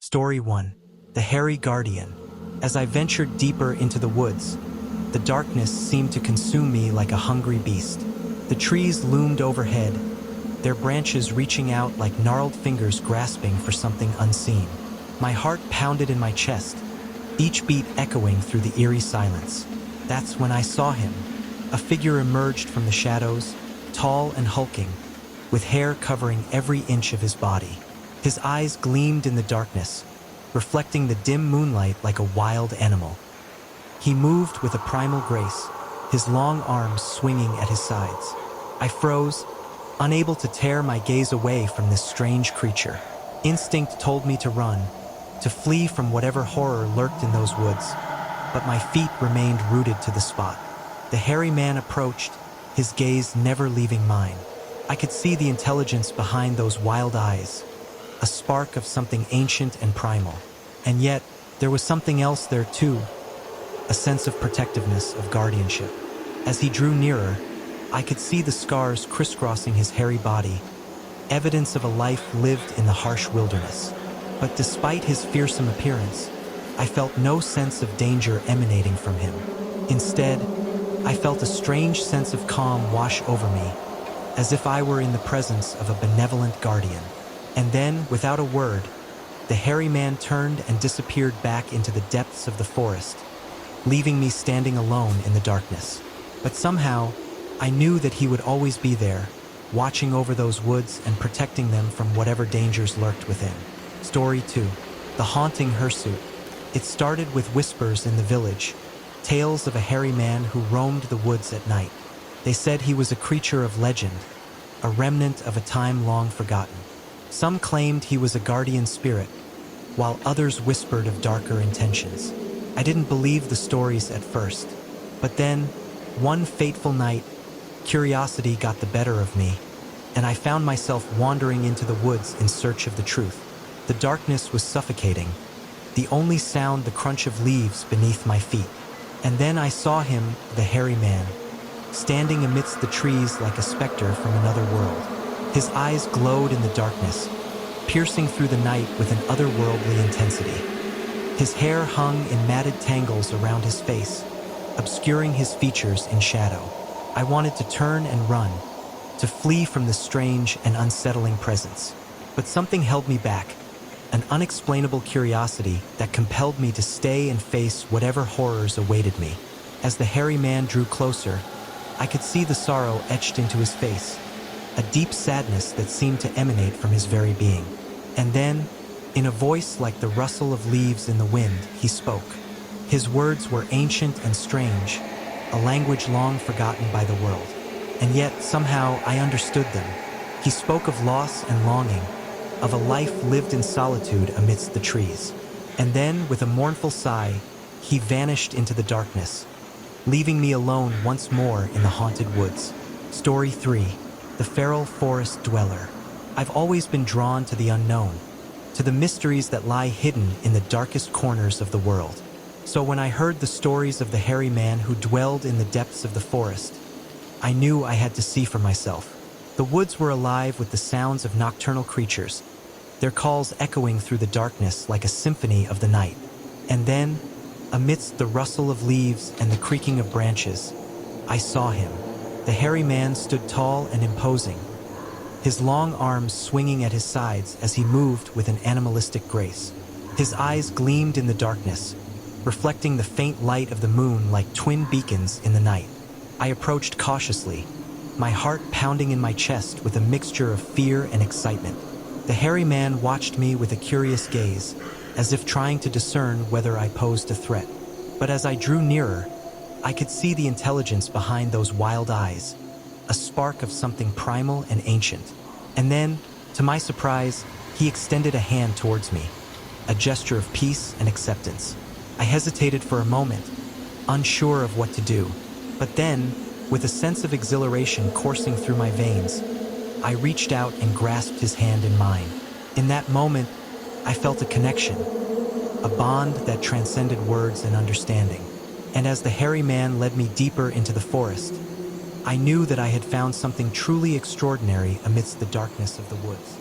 Story 1. The Hairy Guardian. As I ventured deeper into the woods, the darkness seemed to consume me like a hungry beast. The trees loomed overhead, their branches reaching out like gnarled fingers grasping for something unseen. My heart pounded in my chest, each beat echoing through the eerie silence. That's when I saw him. A figure emerged from the shadows, tall and hulking, with hair covering every inch of his body. His eyes gleamed in the darkness, reflecting the dim moonlight like a wild animal. He moved with a primal grace, his long arms swinging at his sides. I froze, unable to tear my gaze away from this strange creature. Instinct told me to run, to flee from whatever horror lurked in those woods, but my feet remained rooted to the spot. The hairy man approached, his gaze never leaving mine. I could see the intelligence behind those wild eyes, a spark of something ancient and primal. And yet, there was something else there too, a sense of protectiveness, of guardianship. As he drew nearer, I could see the scars crisscrossing his hairy body, evidence of a life lived in the harsh wilderness. But despite his fearsome appearance, I felt no sense of danger emanating from him. Instead, I felt a strange sense of calm wash over me, as if I were in the presence of a benevolent guardian. And then, without a word, the hairy man turned and disappeared back into the depths of the forest, leaving me standing alone in the darkness. But somehow, I knew that he would always be there, watching over those woods and protecting them from whatever dangers lurked within. Story 2. The Haunting Hirsute. It started with whispers in the village, tales of a hairy man who roamed the woods at night. They said he was a creature of legend, a remnant of a time long forgotten. Some claimed he was a guardian spirit, while others whispered of darker intentions. I didn't believe the stories at first, but then, one fateful night, curiosity got the better of me, and I found myself wandering into the woods in search of the truth. The darkness was suffocating, the only sound the crunch of leaves beneath my feet. And then I saw him, the hairy man, standing amidst the trees like a specter from another world. His eyes glowed in the darkness, piercing through the night with an otherworldly intensity. His hair hung in matted tangles around his face, obscuring his features in shadow. I wanted to turn and run, to flee from this strange and unsettling presence. But something held me back, an unexplainable curiosity that compelled me to stay and face whatever horrors awaited me. As the hairy man drew closer, I could see the sorrow etched into his face, a deep sadness that seemed to emanate from his very being. And then, in a voice like the rustle of leaves in the wind, he spoke. His words were ancient and strange, a language long forgotten by the world. And yet, somehow, I understood them. He spoke of loss and longing, of a life lived in solitude amidst the trees. And then, with a mournful sigh, he vanished into the darkness, leaving me alone once more in the haunted woods. Story 3. The Feral Forest Dweller. I've always been drawn to the unknown, to the mysteries that lie hidden in the darkest corners of the world. So when I heard the stories of the hairy man who dwelled in the depths of the forest, I knew I had to see for myself. The woods were alive with the sounds of nocturnal creatures, their calls echoing through the darkness like a symphony of the night. And then, amidst the rustle of leaves and the creaking of branches, I saw him. The hairy man stood tall and imposing, his long arms swinging at his sides as he moved with an animalistic grace. His eyes gleamed in the darkness, reflecting the faint light of the moon like twin beacons in the night. I approached cautiously, my heart pounding in my chest with a mixture of fear and excitement. The hairy man watched me with a curious gaze, as if trying to discern whether I posed a threat. But as I drew nearer, I could see the intelligence behind those wild eyes, a spark of something primal and ancient. And then, to my surprise, he extended a hand towards me, a gesture of peace and acceptance. I hesitated for a moment, unsure of what to do. But then, with a sense of exhilaration coursing through my veins, I reached out and grasped his hand in mine. In that moment, I felt a connection, a bond that transcended words and understanding. And as the hairy man led me deeper into the forest, I knew that I had found something truly extraordinary amidst the darkness of the woods.